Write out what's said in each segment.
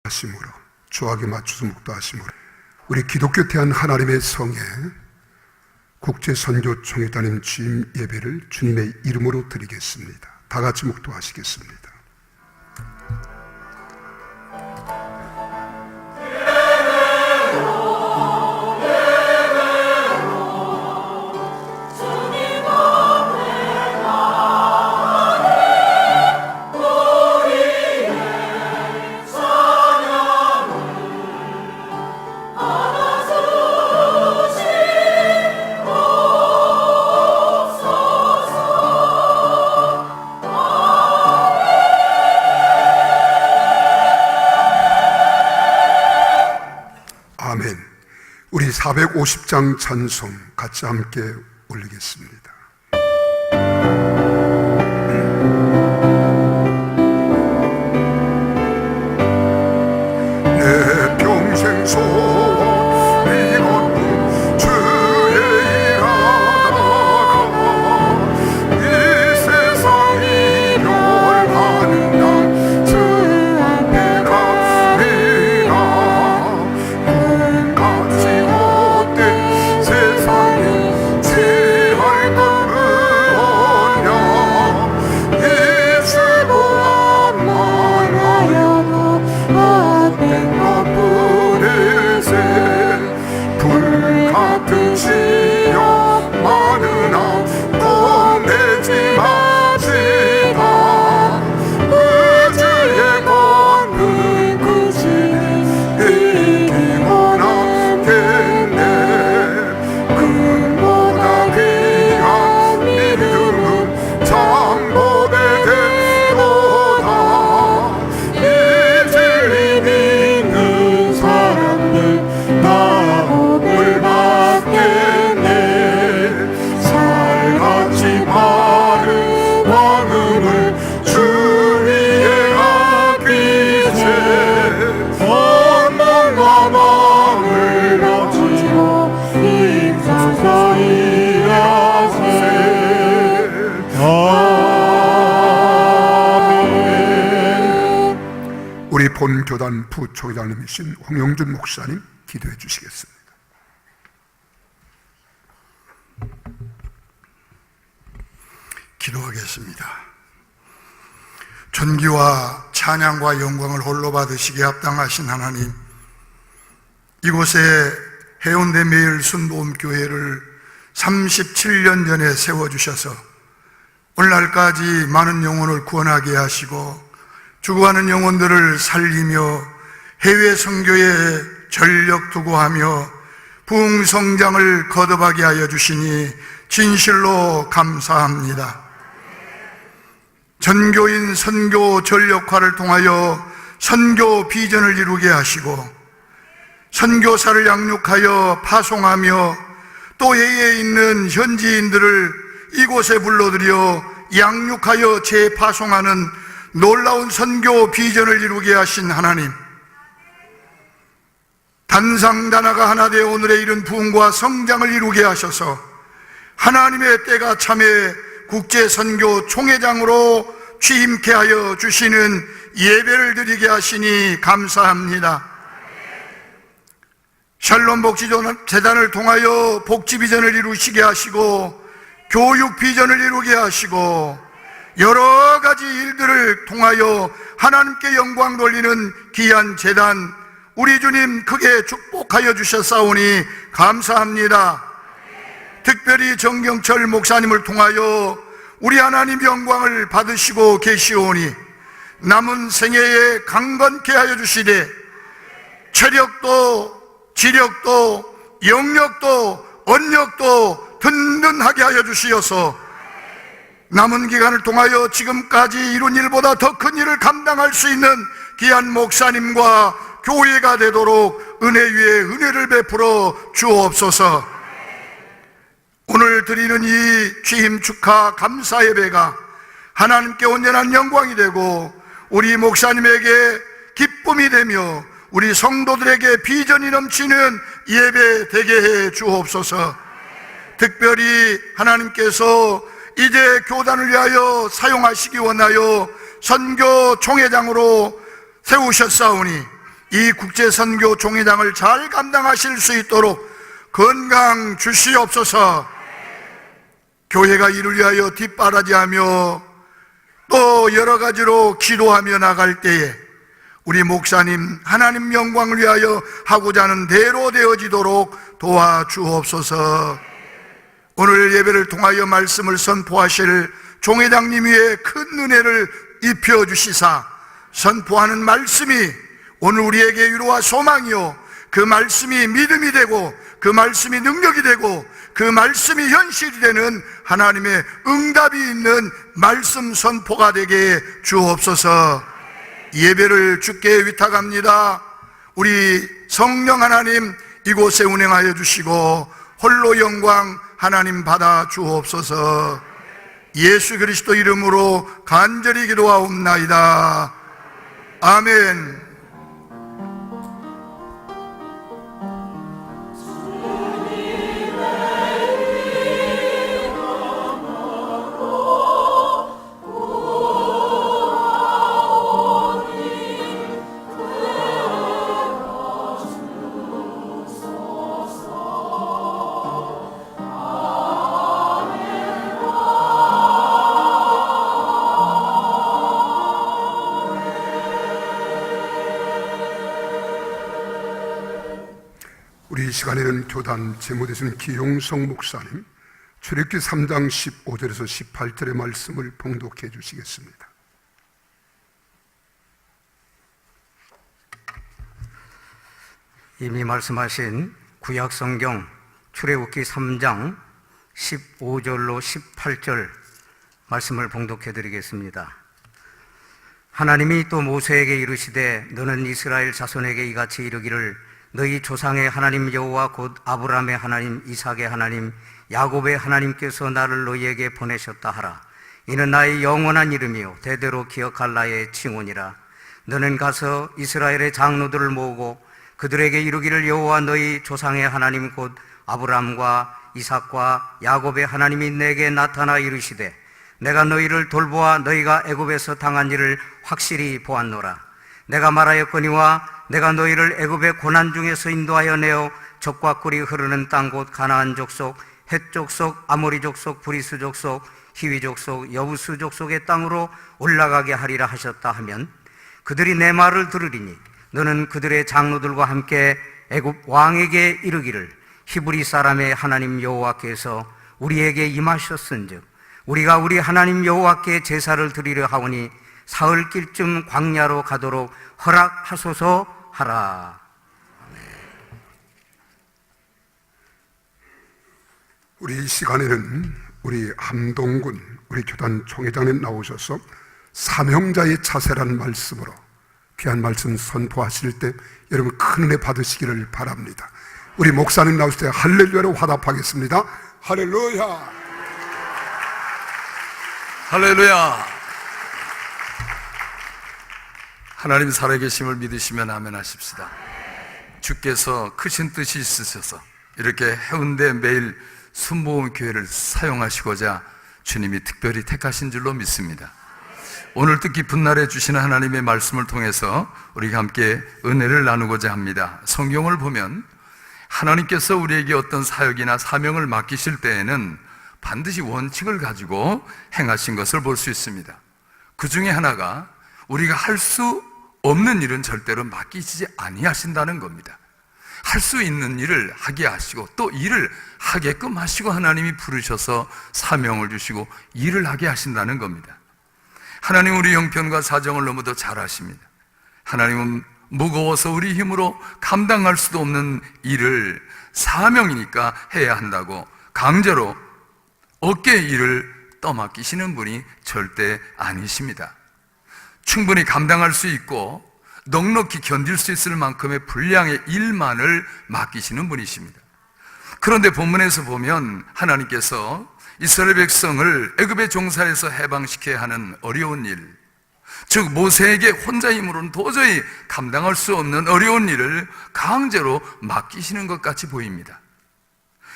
하심으로 조화에 맞춰서 묵도하심으로 우리 기독교 대한 하나님의 성에 국제선교총회단임 주임 예배를 주님의 이름으로 드리겠습니다. 다 같이 묵도하시겠습니다. 우리 450장 찬송 같이 함께 올리겠습니다. 내 평생 소원 이뤘던 주의 일하다가 이 세상 이별하는 날 주 앞에 가리라. 꿈같이 헛된 세상에 취할 것 의원냐 예수 보암만 하여도 헛된 것뿐이세. 불같은 시험 많으나 겁내지 마시다. 의주의 권능 굳이 이기고 남겠네. 금보다 귀한 믿음은 장법에 대도다. 이 진리 믿는 사람들 나 복을 받겠네. 살같이 바른 왕음을 주 위에 아끼세. 원망과 마음을 가지고 힘써서 일하세. 아멘. 우리 본교단 부총회장님이신 홍영준 목사님 기도해 주시겠습니다. 기도하겠습니다. 존귀와 찬양과 영광을 홀로 받으시기에 합당하신 하나님, 이곳에 해운대 매일 순복음교회를 37년 전에 세워주셔서 오늘날까지 많은 영혼을 구원하게 하시고 죽어가는 영혼들을 살리며 해외 선교에 전력 투구하며 부흥성장을 거듭하게 하여 주시니 진실로 감사합니다. 전교인 선교 전력화를 통하여 선교 비전을 이루게 하시고 선교사를 양육하여 파송하며 또 해외에 있는 현지인들을 이곳에 불러들여 양육하여 재파송하는 놀라운 선교 비전을 이루게 하신 하나님, 단상단아가 하나 되어 오늘의 이른 부흥과 성장을 이루게 하셔서 하나님의 때가 참에 국제선교 총회장으로 취임케 하여 주시는 예배를 드리게 하시니 감사합니다. 샬롬 복지재단을 통하여 복지 비전을 이루시게 하시고 교육 비전을 이루게 하시고 여러 가지 일들을 통하여 하나님께 영광 돌리는 귀한 재단, 우리 주님 크게 축복하여 주셨사오니 감사합니다. 특별히 정경철 목사님을 통하여 우리 하나님 영광을 받으시고 계시오니 남은 생애에 강건케 하여 주시되 체력도 지력도 영력도 언력도 든든하게 하여 주시어서 남은 기간을 통하여 지금까지 이룬 일보다 더 큰 일을 감당할 수 있는 귀한 목사님과 교회가 되도록 은혜 위에 은혜를 베풀어 주옵소서. 오늘 드리는 이 취임 축하 감사 예배가 하나님께 온전한 영광이 되고 우리 목사님에게 기쁨이 되며 우리 성도들에게 비전이 넘치는 예배 되게 해 주옵소서. 특별히 하나님께서 이제 교단을 위하여 사용하시기 원하여 선교 총회장으로 세우셨사오니 이 국제선교 총회장을 잘 감당하실 수 있도록 건강 주시옵소서. 교회가 이를 위하여 뒷바라지하며 또 여러 가지로 기도하며 나갈 때에 우리 목사님 하나님 영광을 위하여 하고자 하는 대로 되어지도록 도와주옵소서. 오늘 예배를 통하여 말씀을 선포하실 총회장님 위에 큰 은혜를 입혀주시사 선포하는 말씀이 오늘 우리에게 위로와 소망이요, 그 말씀이 믿음이 되고 그 말씀이 능력이 되고 그 말씀이 현실이 되는 하나님의 응답이 있는 말씀 선포가 되게 주옵소서. 예배를 주께 위탁합니다. 우리 성령 하나님 이곳에 운행하여 주시고 홀로 영광 하나님 받아 주옵소서. 예수 그리스도 이름으로 간절히 기도하옵나이다. 아멘. 이 시간에는 교단 제무되신 기용성 목사님 출애굽기 3장 15절에서 18절의 말씀을 봉독해 주시겠습니다. 이미 말씀하신 구약성경 출애굽기 3장 15절로 18절 말씀을 봉독해 드리겠습니다. 하나님이 또 모세에게 이르시되 너는 이스라엘 자손에게 이같이 이르기를 너희 조상의 하나님 여호와 곧 아브라함의 하나님, 이삭의 하나님, 야곱의 하나님께서 나를 너희에게 보내셨다 하라. 이는 나의 영원한 이름이요 대대로 기억할 나의 칭호니라. 너는 가서 이스라엘의 장로들을 모으고 그들에게 이르기를 여호와 너희 조상의 하나님 곧 아브라함과 이삭과 야곱의 하나님이 내게 나타나 이르시되 내가 너희를 돌보아 너희가 애굽에서 당한 일을 확실히 보았노라. 내가 말하였거니와 내가 너희를 애굽의 고난 중에서 인도하여 내어 적과 꿀이 흐르는 땅 곧 가나안 족속, 헷 족속, 아모리 족속, 브리스 족속, 히위 족속, 여부스 족속의 땅으로 올라가게 하리라 하셨다 하면 그들이 내 말을 들으리니 너는 그들의 장로들과 함께 애굽 왕에게 이르기를 히브리 사람의 하나님 여호와께서 우리에게 임하셨은즉 우리가 우리 하나님 여호와께 제사를 드리려 하오니 사흘길쯤 광야로 가도록 허락하소서 하라. 우리 이 시간에는 우리 함동군 우리 교단 총회장님 나오셔서 사명자의 자세라는 말씀으로 귀한 말씀 선포하실 때 여러분 큰 은혜 받으시기를 바랍니다. 우리 목사님 나오실 때 할렐루야로 화답하겠습니다. 할렐루야, 할렐루야. 하나님 살아계심을 믿으시면 아멘 하십시다. 주께서 크신 뜻이 있으셔서 이렇게 해운대 매일 순복음교회를 사용하시고자 주님이 특별히 택하신 줄로 믿습니다. 오늘 뜻깊은 날에 주시는 하나님의 말씀을 통해서 우리가 함께 은혜를 나누고자 합니다. 성경을 보면 하나님께서 우리에게 어떤 사역이나 사명을 맡기실 때에는 반드시 원칙을 가지고 행하신 것을 볼 수 있습니다. 그 중에 하나가 우리가 할 수 없는 일은 절대로 맡기시지 아니하신다는 겁니다. 할 수 있는 일을 하게 하시고 또 일을 하게끔 하시고 하나님이 부르셔서 사명을 주시고 일을 하게 하신다는 겁니다. 하나님 우리 형편과 사정을 너무도 잘 아십니다. 하나님은 무거워서 우리 힘으로 감당할 수도 없는 일을 사명이니까 해야 한다고 강제로 어깨 일을 떠맡기시는 분이 절대 아니십니다. 충분히 감당할 수 있고 넉넉히 견딜 수 있을 만큼의 분량의 일만을 맡기시는 분이십니다. 그런데 본문에서 보면 하나님께서 이스라엘 백성을 애굽의 종살에서 해방시켜야 하는 어려운 일, 즉 모세에게 혼자 힘으로는 도저히 감당할 수 없는 어려운 일을 강제로 맡기시는 것 같이 보입니다.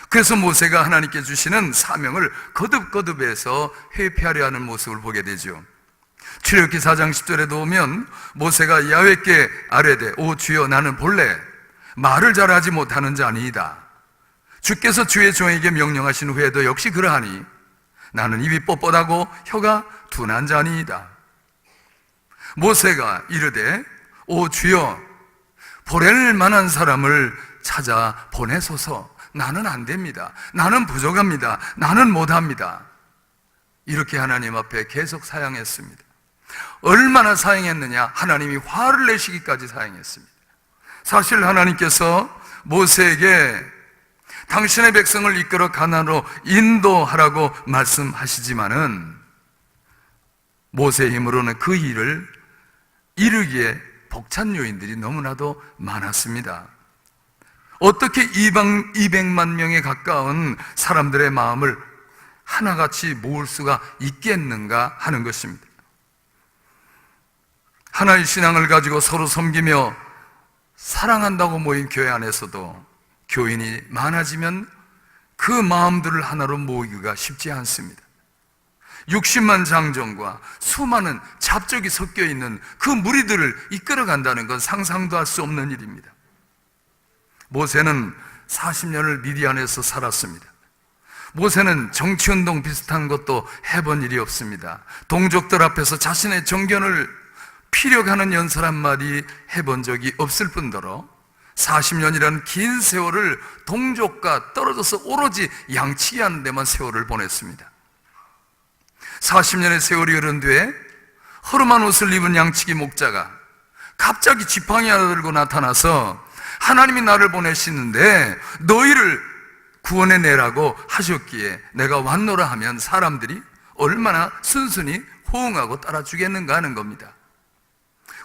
그래서 모세가 하나님께 주시는 사명을 거듭거듭해서 회피하려 하는 모습을 보게 되죠. 출애굽기 4장 10절에도 보면 모세가 야훼께 아뢰되 오 주여 나는 본래 말을 잘하지 못하는 자니이다. 주께서 주의 종에게 명령하신 후에도 역시 그러하니 나는 입이 뻣뻣하고 혀가 둔한 자니이다. 모세가 이르되 오 주여 보낼 만한 사람을 찾아 보내소서. 나는 안 됩니다. 나는 부족합니다. 나는 못합니다. 이렇게 하나님 앞에 계속 사양했습니다. 얼마나 사양했느냐? 하나님이 화를 내시기까지 사양했습니다. 사실 하나님께서 모세에게 당신의 백성을 이끌어 가나안으로 인도하라고 말씀하시지만은 모세의 힘으로는 그 일을 이루기에 벅찬 요인들이 너무나도 많았습니다. 어떻게 200만 명에 가까운 사람들의 마음을 하나같이 모을 수가 있겠는가 하는 것입니다. 하나의 신앙을 가지고 서로 섬기며 사랑한다고 모인 교회 안에서도 교인이 많아지면 그 마음들을 하나로 모으기가 쉽지 않습니다. 60만 장정과 수많은 잡적이 섞여 있는 그 무리들을 이끌어간다는 건 상상도 할 수 없는 일입니다. 모세는 40년을 미디안에서 살았습니다. 모세는 정치운동 비슷한 것도 해본 일이 없습니다. 동족들 앞에서 자신의 정견을 피력하는 연설 한마디 해본 적이 없을 뿐더러 40년이라는 긴 세월을 동족과 떨어져서 오로지 양치기 하는 데만 세월을 보냈습니다. 40년의 세월이 흐른 뒤에 허름한 옷을 입은 양치기 목자가 갑자기 지팡이 하나 들고 나타나서 하나님이 나를 보내시는데 너희를 구원해내라고 하셨기에 내가 왔노라 하면 사람들이 얼마나 순순히 호응하고 따라주겠는가 하는 겁니다.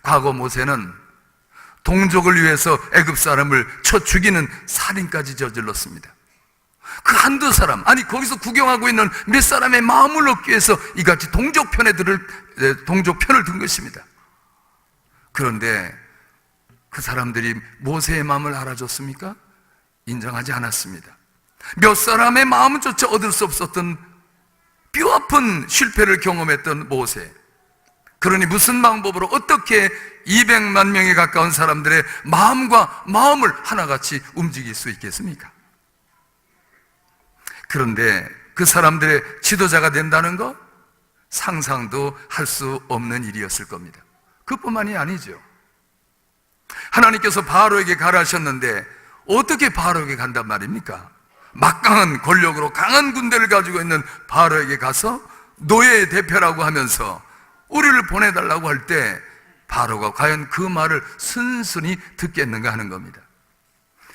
과거 모세는 동족을 위해서 애굽 사람을 쳐 죽이는 살인까지 저질렀습니다. 그 한두 사람, 아니 거기서 구경하고 있는 몇 사람의 마음을 얻기 위해서 이같이 동족 편을 든 것입니다. 그런데 그 사람들이 모세의 마음을 알아줬습니까? 인정하지 않았습니다. 몇 사람의 마음조차 얻을 수 없었던 뼈아픈 실패를 경험했던 모세. 그러니 무슨 방법으로 어떻게 200만 명에 가까운 사람들의 마음과 마음을 하나같이 움직일 수 있겠습니까? 그런데 그 사람들의 지도자가 된다는 것 상상도 할 수 없는 일이었을 겁니다. 그뿐만이 아니죠. 하나님께서 바로에게 가라 하셨는데 어떻게 바로에게 간단 말입니까? 막강한 권력으로 강한 군대를 가지고 있는 바로에게 가서 노예의 대표라고 하면서 우리를 보내달라고 할 때 바로가 과연 그 말을 순순히 듣겠는가 하는 겁니다.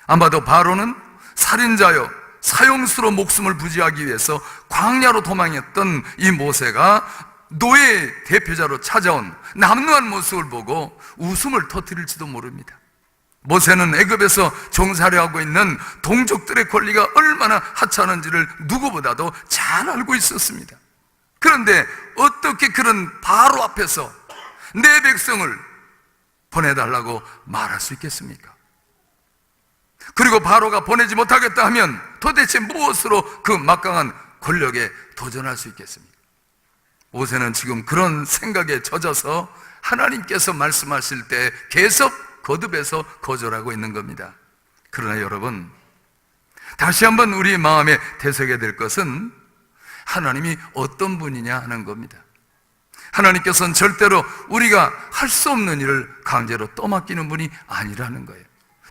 아마도 바로는 살인자요 사형수로 목숨을 부지하기 위해서 광야로 도망했던 이 모세가 노예의 대표자로 찾아온 남루한 모습을 보고 웃음을 터뜨릴지도 모릅니다. 모세는 애굽에서 종살이하고 있는 동족들의 권리가 얼마나 하찮은지를 누구보다도 잘 알고 있었습니다. 그런데 어떻게 그런 바로 앞에서 내 백성을 보내달라고 말할 수 있겠습니까? 그리고 바로가 보내지 못하겠다 하면 도대체 무엇으로 그 막강한 권력에 도전할 수 있겠습니까? 모세는 지금 그런 생각에 젖어서 하나님께서 말씀하실 때 계속 거듭해서 거절하고 있는 겁니다. 그러나 여러분, 다시 한번 우리 마음에 되새겨야 될 것은 하나님이 어떤 분이냐 하는 겁니다. 하나님께서는 절대로 우리가 할 수 없는 일을 강제로 떠맡기는 분이 아니라는 거예요.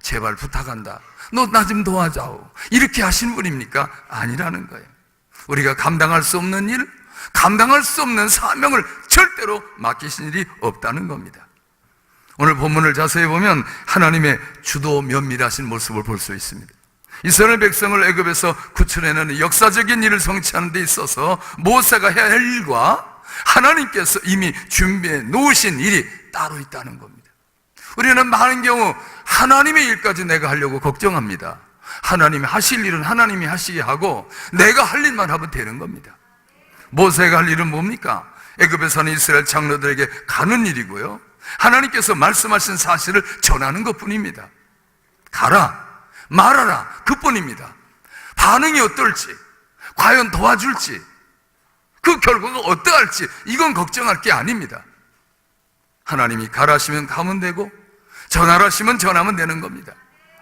제발 부탁한다, 너 나 좀 도와줘, 이렇게 하신 분입니까? 아니라는 거예요. 우리가 감당할 수 없는 일, 감당할 수 없는 사명을 절대로 맡기신 일이 없다는 겁니다. 오늘 본문을 자세히 보면 하나님의 주도 면밀하신 모습을 볼 수 있습니다. 이스라엘 백성을 애굽에서 구출해내는 역사적인 일을 성취하는 데 있어서 모세가 해야 할 일과 하나님께서 이미 준비해 놓으신 일이 따로 있다는 겁니다. 우리는 많은 경우 하나님의 일까지 내가 하려고 걱정합니다. 하나님이 하실 일은 하나님이 하시게 하고 내가 할 일만 하면 되는 겁니다. 모세가 할 일은 뭡니까? 애굽에 사는 이스라엘 장로들에게 가는 일이고요, 하나님께서 말씀하신 사실을 전하는 것뿐입니다. 가라, 말하라, 그뿐입니다. 반응이 어떨지, 과연 도와줄지, 그 결과가 어떠할지 이건 걱정할 게 아닙니다. 하나님이 가라시면 가면 되고 전하라시면 전하면 되는 겁니다.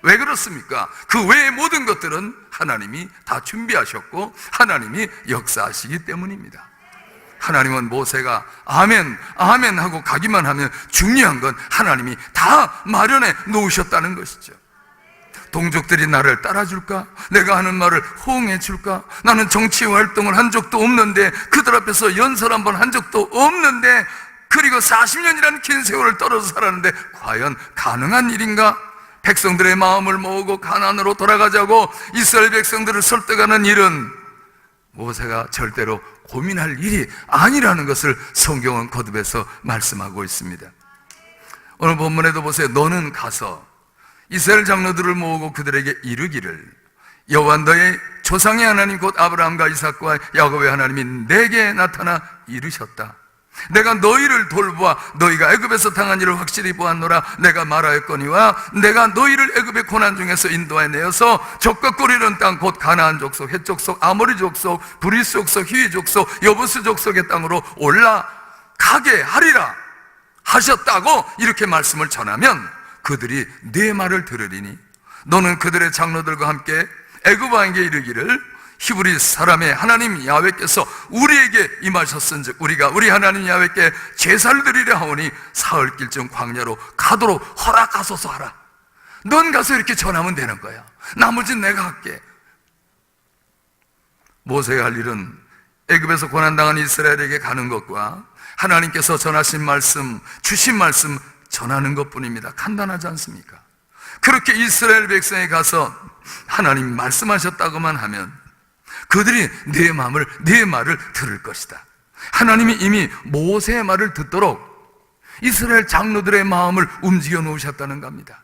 왜 그렇습니까? 그 외의 모든 것들은 하나님이 다 준비하셨고 하나님이 역사하시기 때문입니다. 하나님은 모세가 아멘, 아멘 하고 가기만 하면 중요한 건 하나님이 다 마련해 놓으셨다는 것이죠. 동족들이 나를 따라줄까? 내가 하는 말을 호응해 줄까? 나는 정치 활동을 한 적도 없는데, 그들 앞에서 연설 한번 한 적도 없는데, 그리고 40년이라는 긴 세월을 떨어져 살았는데 과연 가능한 일인가? 백성들의 마음을 모으고 가나안으로 돌아가자고 이스라엘 백성들을 설득하는 일은 모세가 절대로 고민할 일이 아니라는 것을 성경은 거듭해서 말씀하고 있습니다. 오늘 본문에도 보세요. 너는 가서 이스라엘 장로들을 모으고 그들에게 이르기를, 여호와 너의 조상의 하나님 곧 아브라함과 이삭과 야곱의 하나님이 내게 나타나 이르셨다. 내가 너희를 돌보아 너희가 애굽에서 당한 일을 확실히 보았노라. 내가 말하였거니와 내가 너희를 애굽의 고난 중에서 인도하여 내어서 적과 꿀이는 땅 곧 가나안 족속, 헷 족속, 아모리 족속, 브리스 족속, 히위 족속, 여부스 족속의 땅으로 올라가게 하리라 하셨다고 이렇게 말씀을 전하면 그들이 네 말을 들으리니 너는 그들의 장로들과 함께 애굽 왕에게 이르기를, 히브리 사람의 하나님 야훼께서 우리에게 임하셨은즉 우리가 우리 하나님 야훼께 제사를 드리려 하오니 사흘길쯤 광야로 가도록 허락하소서 하라. 넌 가서 이렇게 전하면 되는 거야. 나머지는 내가 할게. 모세가 할 일은 애굽에서 고난당한 이스라엘에게 가는 것과 하나님께서 전하신 말씀, 주신 말씀 전하는 것뿐입니다. 간단하지 않습니까? 그렇게 이스라엘 백성에 가서 하나님 말씀하셨다고만 하면 그들이 네 말을 들을 것이다. 하나님이 이미 모세의 말을 듣도록 이스라엘 장로들의 마음을 움직여 놓으셨다는 겁니다.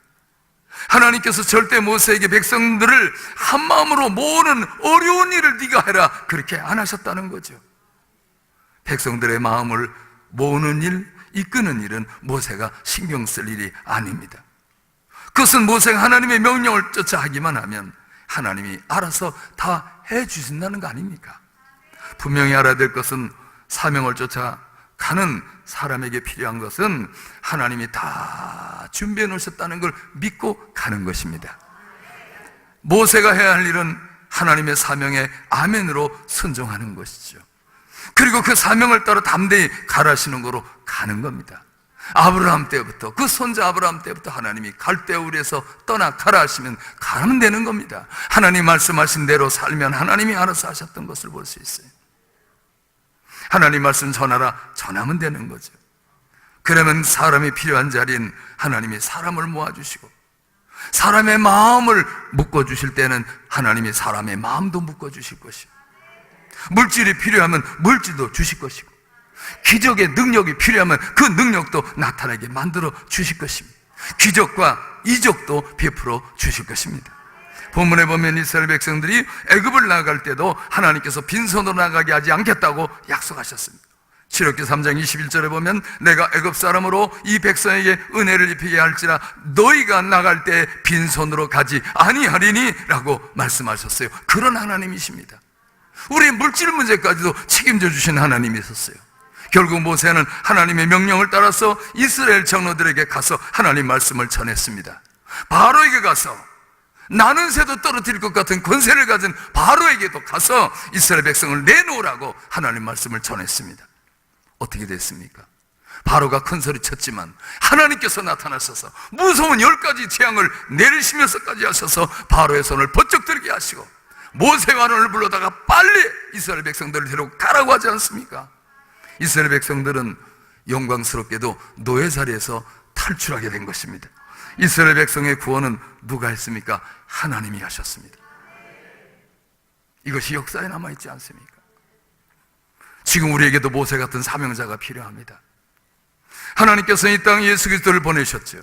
하나님께서 절대 모세에게 백성들을 한 마음으로 모으는 어려운 일을 네가 해라 그렇게 안 하셨다는 거죠. 백성들의 마음을 모으는 일, 이끄는 일은 모세가 신경 쓸 일이 아닙니다. 그것은 모세가 하나님의 명령을 쫓아 하기만 하면 하나님이 알아서 다 해주신다는 거 아닙니까? 분명히 알아야 될 것은 사명을 쫓아 가는 사람에게 필요한 것은 하나님이 다 준비해 놓으셨다는 걸 믿고 가는 것입니다. 모세가 해야 할 일은 하나님의 사명에 아멘으로 순종하는 것이죠. 그리고 그 사명을 따라 담대히 가라시는 거로 가는 겁니다. 아브라함 때부터, 그 손자 아브라함 때부터 하나님이 갈대 우리에서 떠나 가라 하시면 가면 되는 겁니다. 하나님 말씀하신 대로 살면 하나님이 알아서 하셨던 것을 볼 수 있어요. 하나님 말씀 전하라, 전하면 되는 거죠. 그러면 사람이 필요한 자리엔 하나님이 사람을 모아주시고, 사람의 마음을 묶어주실 때는 하나님이 사람의 마음도 묶어주실 것이고, 물질이 필요하면 물질도 주실 것이고, 기적의 능력이 필요하면 그 능력도 나타나게 만들어 주실 것입니다. 기적과 이적도 베풀어 주실 것입니다. 본문에 보면 이스라엘 백성들이 애굽을 나갈 때도 하나님께서 빈손으로 나가게 하지 않겠다고 약속하셨습니다. 출애굽기 3장 21절에 보면 내가 애굽 사람으로 이 백성에게 은혜를 입히게 할지라 너희가 나갈 때 빈손으로 가지 아니하리니 라고 말씀하셨어요. 그런 하나님이십니다. 우리의 물질 문제까지도 책임져 주신 하나님이 있었어요. 결국 모세는 하나님의 명령을 따라서 이스라엘 장로들에게 가서 하나님 말씀을 전했습니다. 바로에게 가서, 나는 새도 떨어뜨릴 것 같은 권세를 가진 바로에게도 가서 이스라엘 백성을 내놓으라고 하나님 말씀을 전했습니다. 어떻게 됐습니까? 바로가 큰 소리 쳤지만 하나님께서 나타나셔서 무서운 10가지 재앙을 내리시면서까지 하셔서 바로의 손을 번쩍 들게 하시고 모세와 아론을 불러다가 빨리 이스라엘 백성들을 데리고 가라고 하지 않습니까? 이스라엘 백성들은 영광스럽게도 노예 자리에서 탈출하게 된 것입니다. 이스라엘 백성의 구원은 누가 했습니까? 하나님이 하셨습니다. 이것이 역사에 남아있지 않습니까? 지금 우리에게도 모세 같은 사명자가 필요합니다. 하나님께서 이 땅에 예수 그리스도를 보내셨죠.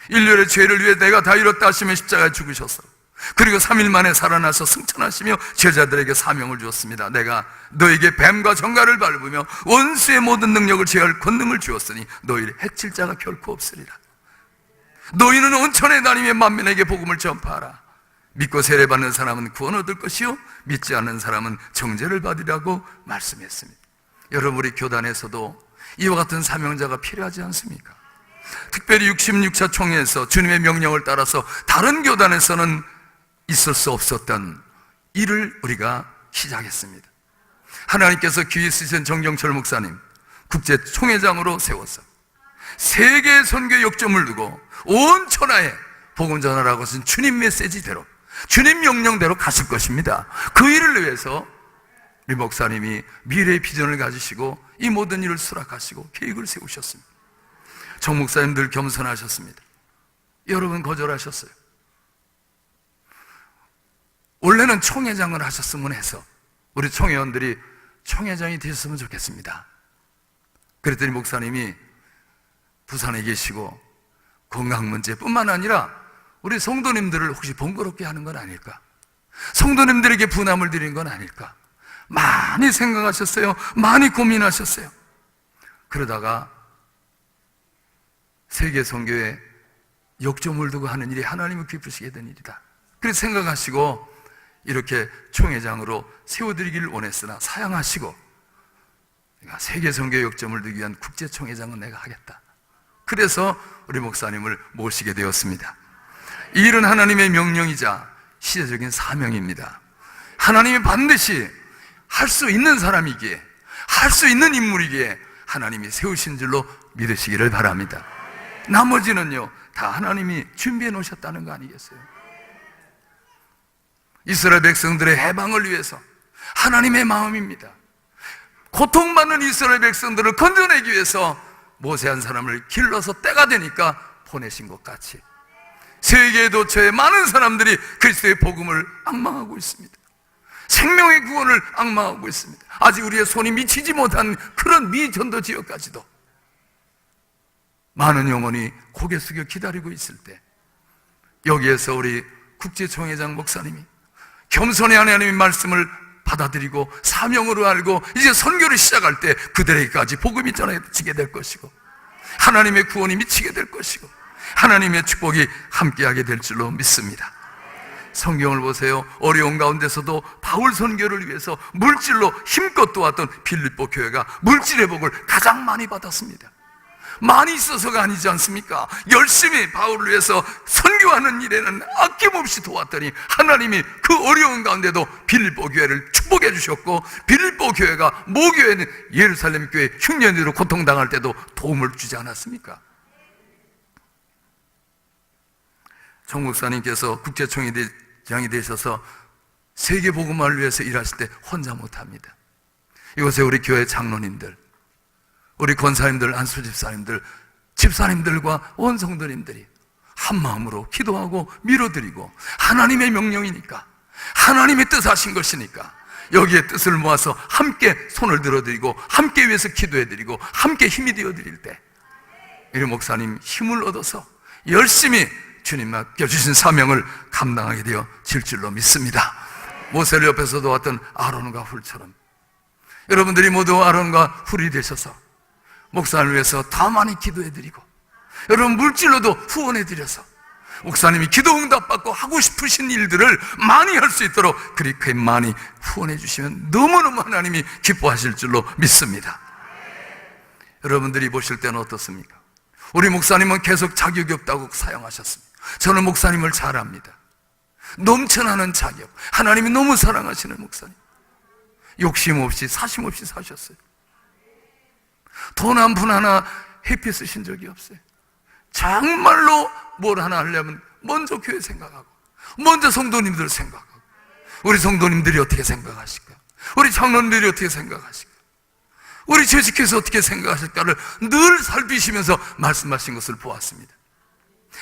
인류의 죄를 위해 내가 다 이뤘다 하시며 십자가에 죽으셔서, 그리고 3일 만에 살아나서 승천하시며 제자들에게 사명을 주었습니다. 내가 너에게 뱀과 정갈을 밟으며 원수의 모든 능력을 제할 권능을 주었으니 너희를 해칠 자가 결코 없으리라. 너희는 온천에 다니며 만민에게 복음을 전파하라. 믿고 세례받는 사람은 구원 얻을 것이요 믿지 않는 사람은 정죄를 받으리라고 말씀했습니다. 여러분, 우리 교단에서도 이와 같은 사명자가 필요하지 않습니까? 특별히 66차 총회에서 주님의 명령을 따라서 다른 교단에서는 있을 수 없었던 일을 우리가 시작했습니다. 하나님께서 귀히 쓰신 정경철 목사님 국제 총회장으로 세워서 세계 선교 역점을 두고 온 천하에 복음 전하라고 하신 주님 메시지대로, 주님 명령대로 가실 것입니다. 그 일을 위해서 우리 목사님이 미래의 비전을 가지시고 이 모든 일을 수락하시고 계획을 세우셨습니다. 정 목사님들 겸손하셨습니다. 여러분 거절하셨어요. 원래는 총회장을 하셨으면 해서 우리 총회원들이 총회장이 되셨으면 좋겠습니다. 그랬더니 목사님이 부산에 계시고 건강 문제뿐만 아니라 우리 성도님들을 혹시 번거롭게 하는 건 아닐까? 성도님들에게 부담을 드리는 건 아닐까? 많이 생각하셨어요. 많이 고민하셨어요. 그러다가 세계 선교에 역점을 두고 하는 일이 하나님을 기쁘시게 된 일이다. 그래서 생각하시고 이렇게 총회장으로 세워드리기를 원했으나 사양하시고 내가 세계 선교에 역점을 두기 위한 국제총회장은 내가 하겠다. 그래서 우리 목사님을 모시게 되었습니다. 이 일은 하나님의 명령이자 시대적인 사명입니다. 하나님이 반드시 할 수 있는 사람이기에, 할 수 있는 인물이기에 하나님이 세우신 줄로 믿으시기를 바랍니다. 나머지는요 다 하나님이 준비해 놓으셨다는 거 아니겠어요? 이스라엘 백성들의 해방을 위해서 하나님의 마음입니다. 고통받는 이스라엘 백성들을 건져내기 위해서 모세 한 사람을 길러서 때가 되니까 보내신 것 같이 세계 도처에 많은 사람들이 그리스도의 복음을 앙망하고 있습니다. 생명의 구원을 앙망하고 있습니다. 아직 우리의 손이 미치지 못한 그런 미전도 지역까지도 많은 영혼이 고개 숙여 기다리고 있을 때 여기에서 우리 국제총회장 목사님이 겸손히 하나님의 말씀을 받아들이고 사명으로 알고 이제 선교를 시작할 때 그들에게까지 복음이 전해지게 될 것이고 하나님의 구원이 미치게 될 것이고 하나님의 축복이 함께하게 될 줄로 믿습니다. 성경을 보세요. 어려운 가운데서도 바울 선교를 위해서 물질로 힘껏 도왔던 빌립보 교회가 물질의 복을 가장 많이 받았습니다. 많이 있어서가 아니지 않습니까? 열심히 바울을 위해서 선교하는 일에는 아낌없이 도왔더니 하나님이 그 어려운 가운데도 빌립보 교회를 축복해 주셨고 빌립보 교회가 모교회는 예루살렘 교회 흉년으로 고통당할 때도 도움을 주지 않았습니까? 정 목사님께서 국제총회장이 되셔서 세계 복음화를 위해서 일하실 때 혼자 못합니다. 이곳에 우리 교회 장로님들, 우리 권사님들, 안수집사님들, 집사님들과 온 성도님들이 한 마음으로 기도하고 밀어드리고 하나님의 명령이니까 하나님의 뜻하신 것이니까 여기에 뜻을 모아서 함께 손을 들어드리고 함께 위해서 기도해드리고 함께 힘이 되어드릴 때 우리 목사님 힘을 얻어서 열심히 주님 맡겨주신 사명을 감당하게 되어 질 줄로 믿습니다. 모세를 옆에서 도왔던 아론과 훌처럼 여러분들이 모두 아론과 훌이 되셔서 목사를 위해서 더 많이 기도해드리고 여러분 물질로도 후원해드려서 목사님이 기도 응답받고 하고 싶으신 일들을 많이 할 수 있도록 그렇게 많이 후원해 주시면 너무너무 하나님이 기뻐하실 줄로 믿습니다. 여러분들이 보실 때는 어떻습니까? 우리 목사님은 계속 자격이 없다고 사용하셨습니다. 저는 목사님을 잘 압니다. 넘쳐나는 자격, 하나님이 너무 사랑하시는 목사님, 욕심 없이 사심 없이 사셨어요. 돈 한 푼 하나 회피 쓰신 적이 없어요. 정말로 뭘 하나 하려면 먼저 교회 생각하고 먼저 성도님들 생각하고 우리 성도님들이 어떻게 생각하실까? 우리 장로님들이 어떻게 생각하실까? 우리 재직해서 어떻게 생각하실까를 늘 살피시면서 말씀하신 것을 보았습니다.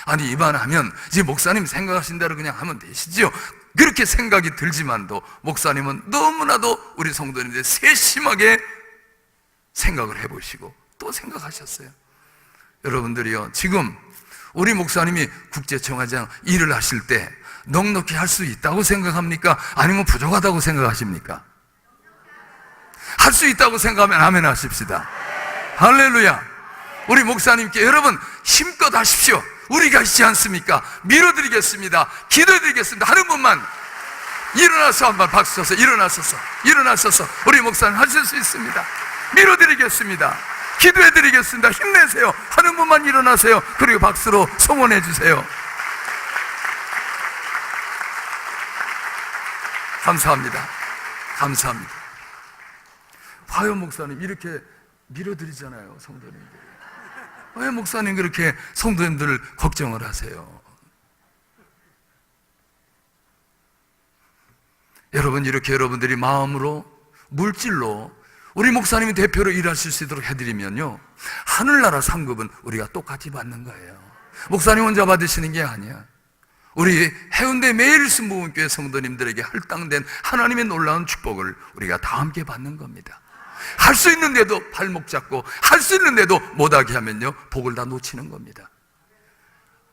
아니 이만하면 이제 목사님 생각하신 대로 그냥 하면 되시지요. 그렇게 생각이 들지만도 목사님은 너무나도 우리 성도님들 세심하게 생각을 해보시고 또 생각하셨어요. 여러분들이요, 지금 우리 목사님이 국제총회장 일을 하실 때 넉넉히 할 수 있다고 생각합니까? 아니면 부족하다고 생각하십니까? 할 수 있다고 생각하면 아멘 하십시다. 할렐루야. 우리 목사님께 여러분 힘껏 하십시오. 우리가 있지 않습니까? 밀어드리겠습니다. 기도해드리겠습니다. 하는 분만 일어나서 한번 박수 쳐서 일어나서서 우리 목사님 하실 수 있습니다. 밀어드리겠습니다. 기도해 드리겠습니다. 힘내세요. 하는 분만 일어나세요. 그리고 박수로 성원해 주세요. 감사합니다. 감사합니다. 화요 목사님 이렇게 밀어드리잖아요, 성도님들. 왜 목사님 그렇게 성도님들을 걱정을 하세요? 여러분, 이렇게 여러분들이 마음으로, 물질로 우리 목사님이 대표로 일하실 수 있도록 해드리면요, 하늘나라 상급은 우리가 똑같이 받는 거예요. 목사님 혼자 받으시는 게 아니야. 우리 해운대 매일 순복음교회 성도님들에게 할당된 하나님의 놀라운 축복을 우리가 다 함께 받는 겁니다. 할 수 있는데도 발목 잡고 할 수 있는데도 못하게 하면요, 복을 다 놓치는 겁니다.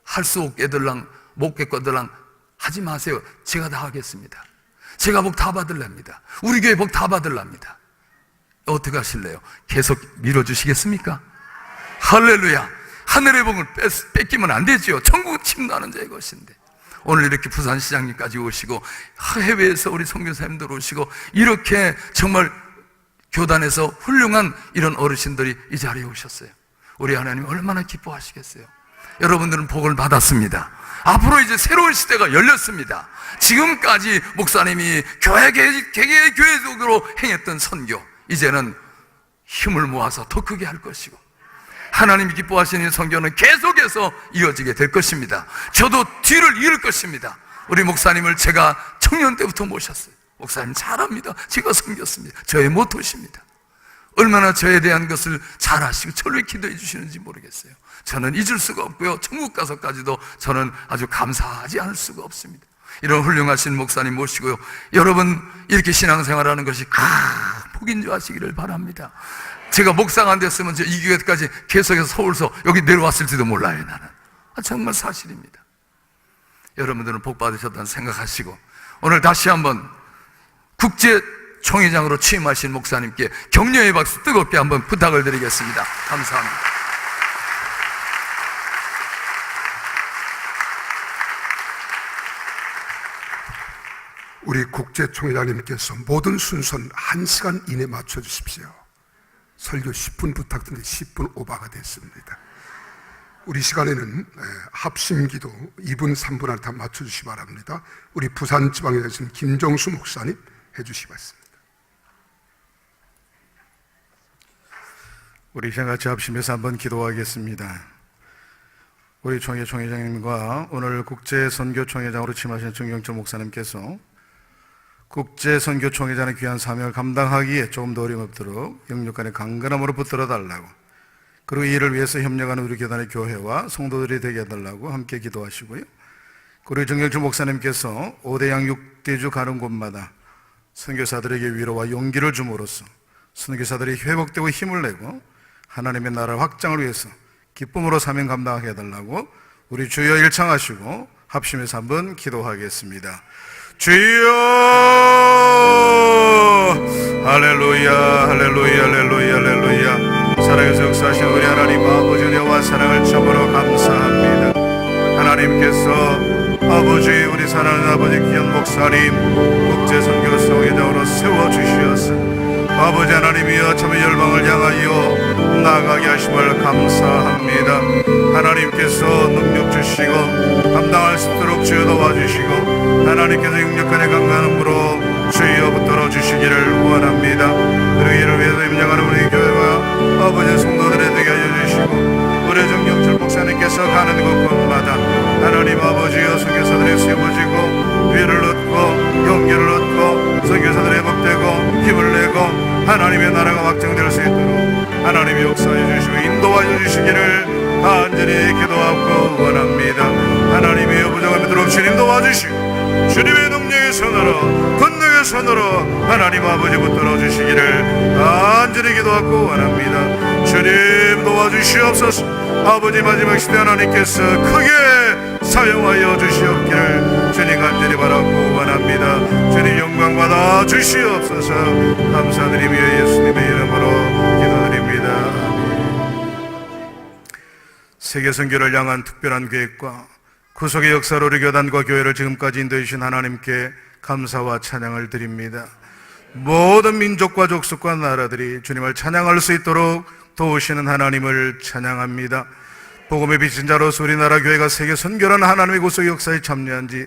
할 수 없게들랑 못겠거들랑 하지 마세요. 제가 다 하겠습니다. 제가 복 다 받을랍니다. 우리 교회 복 다 받을랍니다. 어떻게 하실래요? 계속 밀어주시겠습니까? 할렐루야. 하늘의 복을 뺏기면 안 되죠. 천국은 침노하는 자의 것인데. 오늘 이렇게 부산시장님까지 오시고 해외에서 우리 선교사님들 오시고 이렇게 정말 교단에서 훌륭한 이런 어르신들이 이 자리에 오셨어요. 우리 하나님 얼마나 기뻐하시겠어요. 여러분들은 복을 받았습니다. 앞으로 이제 새로운 시대가 열렸습니다. 지금까지 목사님이 개개의 교회적으로 행했던 선교, 이제는 힘을 모아서 더 크게 할 것이고, 하나님이 기뻐하시는 선교는 계속해서 이어지게 될 것입니다. 저도 뒤를 이을 것입니다. 우리 목사님을 제가 청년 때부터 모셨어요. 목사님 잘합니다. 제가 섬겼습니다. 저의 모토십니다. 얼마나 저에 대한 것을 잘 아시고 저를 기도해 주시는지 모르겠어요. 저는 잊을 수가 없고요, 천국 가서까지도 저는 아주 감사하지 않을 수가 없습니다. 이런 훌륭하신 목사님 모시고요, 여러분 이렇게 신앙생활하는 것이 큰 복인 줄 아시기를 바랍니다. 제가 목사가 안 됐으면 이 교회까지 계속해서 서울서 여기 내려왔을지도 몰라요. 나는 정말 사실입니다. 여러분들은 복 받으셨다는 생각하시고, 오늘 다시 한번 국제 총회장으로 취임하신 목사님께 격려의 박수 뜨겁게 한번 부탁을 드리겠습니다. 감사합니다. 우리 국제총회장님께서 모든 순서는 1시간 이내에 맞춰주십시오. 설교 10분 부탁드리는데 10분 오버가 됐습니다. 우리 시간에는 합심기도 2분 3분 안에 다 맞춰주시기 바랍니다. 우리 부산지방에 계신 김정수 목사님 해주시기 바랍니다. 우리 같이 합심해서 한번 기도하겠습니다. 우리 총회장님과 오늘 국제선교총회장으로 취임하신 정경철 목사님께서 국제선교총회장의 귀한 사명을 감당하기에 조금 더 어림없도록 영육간의 강건함으로 붙들어 달라고, 그리고 이 일을 위해서 협력하는 우리 교단의 교회와 성도들이 되게 해달라고 함께 기도하시고요, 그리고 정경철 목사님께서 5대양 6대주 가는 곳마다 선교사들에게 위로와 용기를 줌으로써 선교사들이 회복되고 힘을 내고 하나님의 나라 확장을 위해서 기쁨으로 사명 감당하게 해달라고 우리 주여 일창하시고 합심해서 한번 기도하겠습니다. 주여, 할렐루야, 할렐루야, 할렐루야, 할렐루야. 사랑에서 역사하신 우리 하나님 아버지 은혜와 사랑을 참으로 감사합니다. 하나님께서 아버지, 우리 사랑하는 아버지 귀한 목사님 국제선교총회장으로 세워주시었습니다. 아버지 하나님이여, 참의 열방을 향하여 나아가게 하심을 감사합니다. 하나님께서 능력 주시고 감당할 수 있도록 주여 도와주시고, 하나님께서 역력간의 강간함으로 주여 붙들어 주시기를 원합니다. 그리고 이를 위해서 임명하는 우리 교회와 아버지 성도들에 되게 하여 주시고, 우리 정경철 목사님께서 가는 곳곳마다 하나님 아버지여 선교사들이 세워지고 위를 얻고 용기를 얻고 선교사들이 회복되고 힘을 내고 하나님의 나라가 확장될 수 있도록 하나님이 역사해 주시고 인도하여 주시기를 간절히 기도하고 원합니다. 하나님이 부족함 믿도록 주님 도와주시고 주님의 능력의 손으로 권능의 손으로 하나님 아버지 붙들어 주시기를 간절히 기도하고 원합니다. 주님 도와주시옵소서. 아버지 마지막 시대 하나님께서 크게 사용하여 주시옵기를 주님 간절히 바라고 원합니다. 주님 영광 받아 주시옵소서. 감사드리며 예수님의 이름으로 기도드립니다. 세계 선교를 향한 특별한 계획과 구속의 역사로 우리 교단과 교회를 지금까지 인도해 주신 하나님께 감사와 찬양을 드립니다. 모든 민족과 족속과 나라들이 주님을 찬양할 수 있도록 도우시는 하나님을 찬양합니다. 복음의 빛인 자로서 우리나라 교회가 세계 선교라는 하나님의 구속 역사에 참여한 지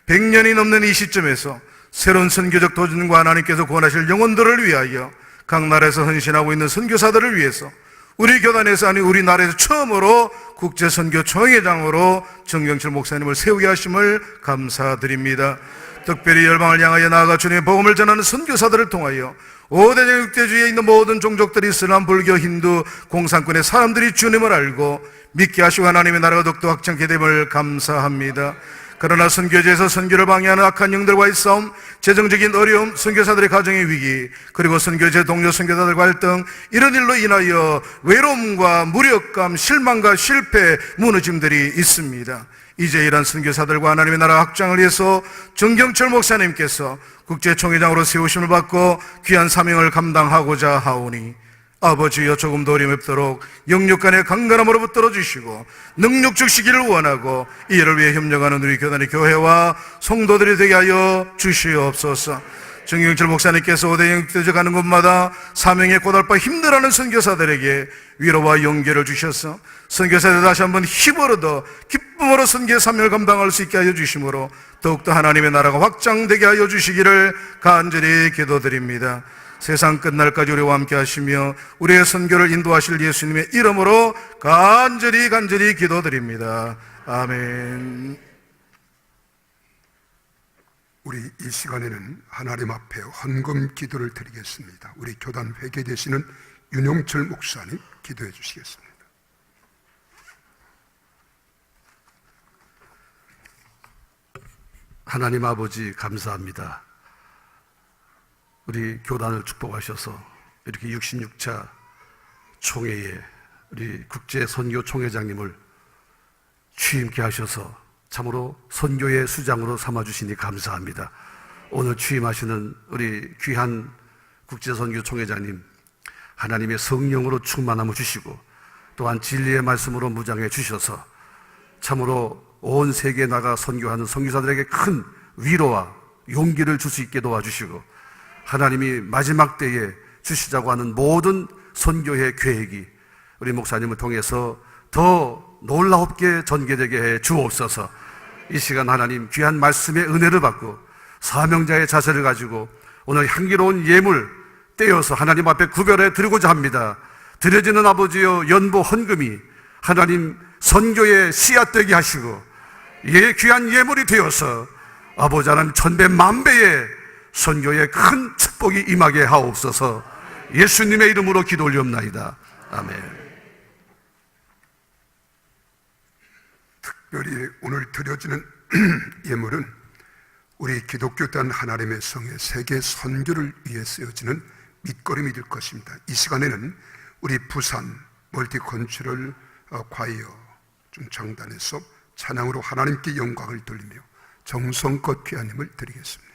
100년이 넘는 이 시점에서 새로운 선교적 도전과 하나님께서 구원하실 영혼들을 위하여 각 나라에서 헌신하고 있는 선교사들을 위해서 우리 교단에서 아니 우리나라에서 처음으로 국제선교총회장으로 정경철 목사님을 세우게 하심을 감사드립니다. 특별히 열방을 향하여 나아가 주님의 복음을 전하는 선교사들을 통하여 5대적 육대주의에 있는 모든 종족들이 이슬람, 불교, 힌두, 공산권의 사람들이 주님을 알고 믿게 하시고 하나님의 나라가 더욱더 확장케 됨을 감사합니다. 그러나 선교지에서 선교를 방해하는 악한 영들과의 싸움, 재정적인 어려움, 선교사들의 가정의 위기, 그리고 선교제 동료 선교사들 갈등, 이런 일로 인하여 외로움과 무력감, 실망과 실패, 무너짐들이 있습니다. 이제 이런 선교사들과 하나님의 나라 확장을 위해서 정경철 목사님께서 국제총회장으로 세우심을 받고 귀한 사명을 감당하고자 하오니 아버지여 조금도 어림없도록 영육간의 강건함으로 붙들어 주시고 능력 주시기를 원하고 이 일을 위해 협력하는 우리 교단의 교회와 성도들이 되게 하여 주시옵소서. 정경철 목사님께서 5대 영육대적 가는 곳마다 사명에 고달파 힘들어하는 선교사들에게 위로와 용기를 주셔서 선교사들 다시 한번 힘을 얻어 기쁨으로 선교의 사명을 감당할 수 있게 하여 주심으로 더욱더 하나님의 나라가 확장되게 하여 주시기를 간절히 기도드립니다. 세상 끝날까지 우리와 함께 하시며 우리의 선교를 인도하실 예수님의 이름으로 간절히 기도드립니다. 아멘. 우리 이 시간에는 하나님 앞에 헌금 기도를 드리겠습니다. 우리 교단 회계 되시는 윤영철 목사님 기도해 주시겠습니다. 하나님 아버지 감사합니다. 우리 교단을 축복하셔서 이렇게 66차 총회에 우리 국제선교총회장님을 취임케 하셔서 참으로 선교의 수장으로 삼아주시니 감사합니다. 오늘 취임하시는 우리 귀한 국제선교총회장님 하나님의 성령으로 충만함을 주시고 또한 진리의 말씀으로 무장해 주셔서 참으로 온 세계에 나가 선교하는 선교사들에게 큰 위로와 용기를 줄 수 있게 도와주시고 하나님이 마지막 때에 주시자고 하는 모든 선교의 계획이 우리 목사님을 통해서 더 놀랍게 전개되게 해 주옵소서. 이 시간 하나님 귀한 말씀의 은혜를 받고 사명자의 자세를 가지고 오늘 향기로운 예물 떼어서 하나님 앞에 구별해 드리고자 합니다. 드려지는 아버지여 연보 헌금이 하나님 선교의 씨앗 되게 하시고 귀한 예물이 되어서 아버지 하나님 천배 만배의 선교에 큰 축복이 임하게 하옵소서. 예수님의 이름으로 기도 올리옵나이다. 아멘. 특별히 오늘 드려지는 예물은 우리 기독교단 하나님의 성의 세계 선교를 위해 쓰여지는 밑거름이 될 것입니다. 이 시간에는 우리 부산 멀티컨츄럴 과이어 중창단에서 찬양으로 하나님께 영광을 돌리며 정성껏 귀한 힘을 드리겠습니다.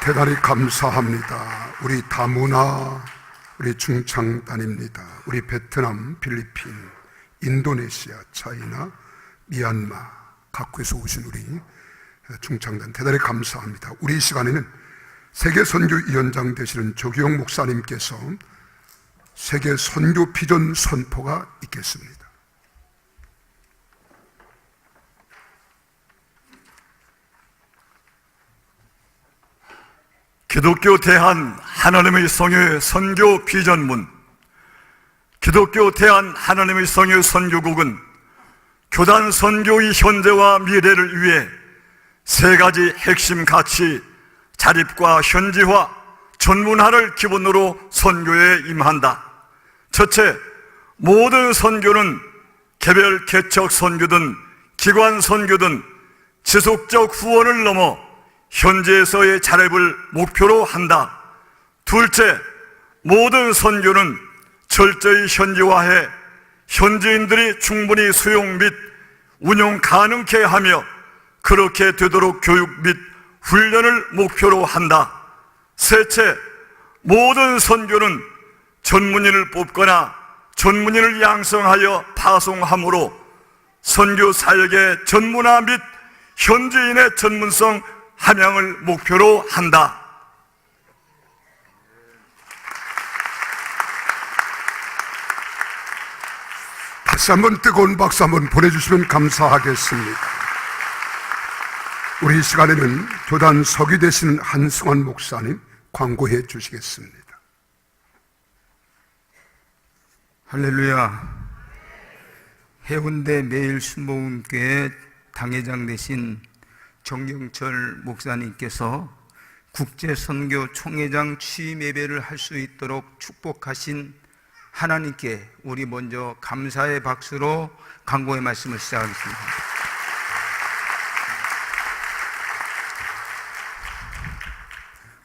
대단히 감사합니다. 우리 다문화, 우리 중창단입니다. 우리 베트남, 필리핀, 인도네시아, 차이나, 미얀마 각국에서 오신 우리 중창단 대단히 감사합니다. 우리 이 시간에는 세계 선교위원장 되시는 조기영 목사님께서 세계 선교 비전 선포가 있겠습니다. 기독교 대한 하나님의 성의 선교 비전문, 기독교 대한 하나님의 성의 선교국은 교단 선교의 현재와 미래를 위해 세 가지 핵심 가치, 자립과 현지화, 전문화를 기본으로 선교에 임한다. 첫째, 모든 선교는 개별 개척 선교든 기관 선교든 지속적 후원을 넘어 현지에서의 자립을 목표로 한다. 둘째, 모든 선교는 철저히 현지화해 현지인들이 충분히 수용 및 운용 가능케 하며 그렇게 되도록 교육 및 훈련을 목표로 한다. 셋째, 모든 선교는 전문인을 뽑거나 전문인을 양성하여 파송함으로 선교 사역의 전문화 및 현지인의 전문성 함양을 목표로 한다. 다시 한번 뜨거운 박수 한번 보내주시면 감사하겠습니다. 우리 이 시간에는 교단 서기 되시는 한승환 목사님 광고해 주시겠습니다. 할렐루야. 해운대 매일순복음교회 당회장 되신 정경철 목사님께서 국제선교 총회장 취임 예배를 할 수 있도록 축복하신 하나님께 우리 먼저 감사의 박수로 간구의 말씀을 시작하겠습니다.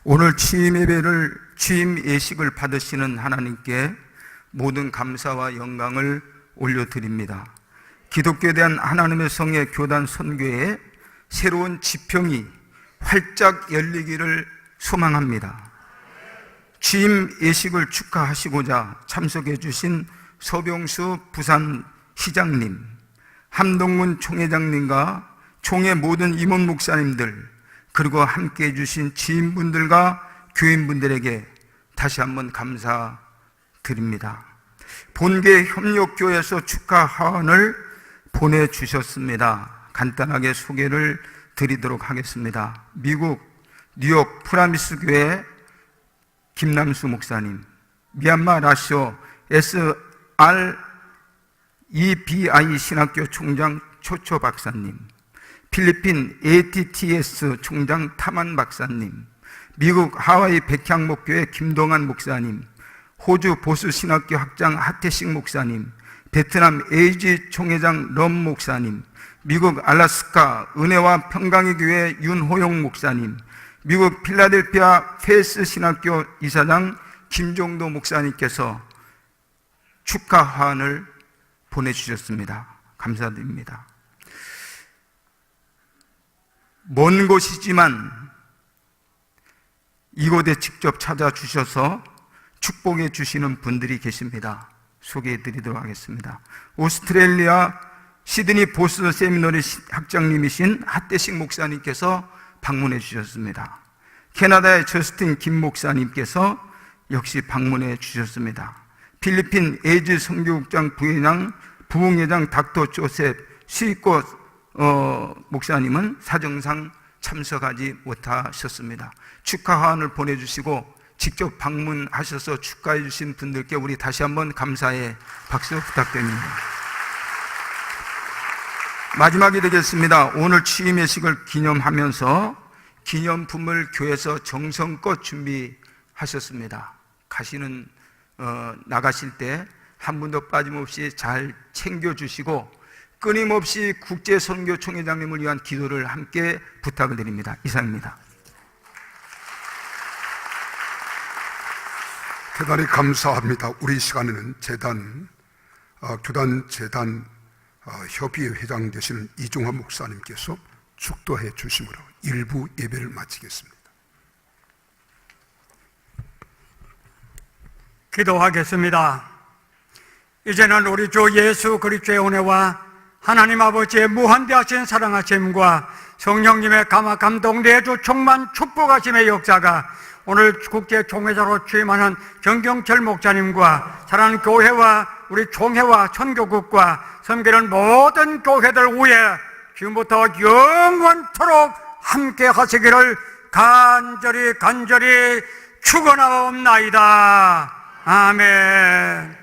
오늘 취임 예식을 받으시는 하나님께 모든 감사와 영광을 올려드립니다. 기독교에 대한 하나님의 성의 교단 선교에 새로운 지평이 활짝 열리기를 소망합니다. 취임 예식을 축하하시고자 참석해 주신 서병수 부산시장님, 함동문 총회장님과 총회 모든 임원 목사님들, 그리고 함께해 주신 지인분들과 교인분들에게 다시 한번 감사드립니다. 본계 협력교회에서 축하 하원을 보내주셨습니다. 간단하게 소개를 드리도록 하겠습니다. 미국 뉴욕 프라미스 교회 김남수 목사님, 미얀마 라쇼 SREBI 신학교 총장 초초 박사님, 필리핀 ATTS 총장 타만 박사님, 미국 하와이 백향목교회 김동환 목사님, 호주 보수 신학교 학장 하태식 목사님, 베트남 에이지 총회장 럼 목사님, 미국 알래스카 은혜와 평강의 교회 윤호용 목사님, 미국 필라델피아 페이스 신학교 이사장 김종도 목사님께서 축하 화환을 보내주셨습니다. 감사드립니다. 먼 곳이지만 이곳에 직접 찾아주셔서 축복해 주시는 분들이 계십니다. 소개해 드리도록 하겠습니다. 오스트레일리아 시드니 보스 세미너리 학장님이신 하태식 목사님께서 방문해 주셨습니다. 캐나다의 저스틴 김 목사님께서 역시 방문해 주셨습니다. 필리핀 에이즈 선교국장 부흥회장 닥터 조셉 시코 목사님은 사정상 참석하지 못하셨습니다. 축하 화환을 보내주시고 직접 방문하셔서 축하해 주신 분들께 우리 다시 한번 감사의 박수 부탁드립니다. 마지막이 되겠습니다. 오늘 취임 예식을 기념하면서 기념품을 교회에서 정성껏 준비하셨습니다. 나가실 때 한 분도 빠짐없이 잘 챙겨주시고 끊임없이 국제선교총회장님을 위한 기도를 함께 부탁을 드립니다. 이상입니다. 대단히 감사합니다. 우리 시간에는 교단 재단 협의회 회장 되시는 이종환 목사님께서 축도해 주심으로 일부 예배를 마치겠습니다. 기도하겠습니다. 이제는 우리 주 예수 그리스도의 은혜와 하나님 아버지의 무한대하신 사랑하심과 성령님의 감동 내주 충만 축복하심의 역사가 오늘 국제 총회장으로 취임하는 정경철 목사님과 사랑하는 교회와 우리 총회와 선교국과 섬기는 모든 교회들 위해 지금부터 영원토록 함께 하시기를 간절히 축원하옵나이다. 아멘.